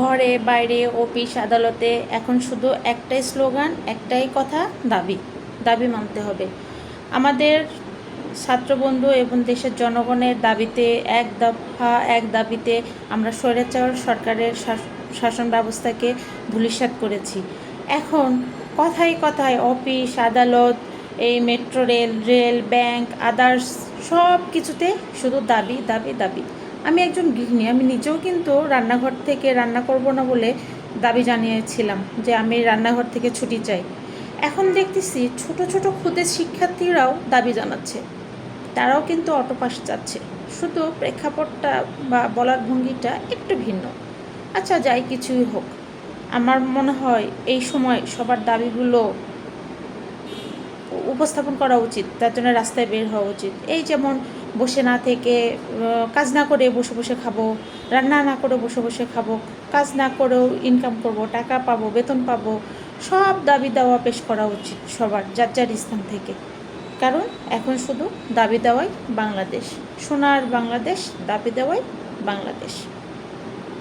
ঘরে বাইরে অফিস আদালতে এখন শুধু একটাই স্লোগান, একটাই কথা, দাবি। দাবি মানতে হবে। আমাদের ছাত্রবন্ধু এবং দেশের জনগণের দাবিতে এক দফা এক দাবিতে আমরা স্বৈরাচার সরকারের শাসন ব্যবস্থাকে ধূলিসাৎ করেছি। এখন কথায় কথায় অফিস আদালত, এই মেট্রো রেল ব্যাংক আদার্স সব কিছুতে শুধু দাবি দাবি দাবি। আমি একজন গৃহিণী, আমি নিজেও কিন্তু রান্নাঘর থেকে রান্না করব না বলে দাবি জানিয়েছিলাম যে আমি রান্নাঘর থেকে ছুটি চাই। এখন দেখতেছি ছোট ছোট ক্ষুদে শিক্ষার্থীরাও দাবি জানাচ্ছে, তারাও কিন্তু অটো পাস যাচ্ছে, শুধু প্রেক্ষাপটটা বা বলার ভঙ্গিটা একটু ভিন্ন। আচ্ছা, যাই কিছুই হোক, আমার মনে হয় এই সময় সবার দাবিগুলো উপস্থাপন করা উচিত, তার জন্য রাস্তায় বের হওয়া উচিত। এই যেমন বসে না থেকে কাজ না করে বসে বসে খাবো, রান্না না করে বসে বসে খাবো, কাজ না করেও ইনকাম করব, টাকা পাবো, বেতন পাবো, সব দাবি দেওয়া পেশ করা উচিত সবার যার যার স্থান থেকে। কারণ এখন শুধু দাবি দেওয়াই বাংলাদেশ, সোনার বাংলাদেশ, দাবি দেওয়াই বাংলাদেশ।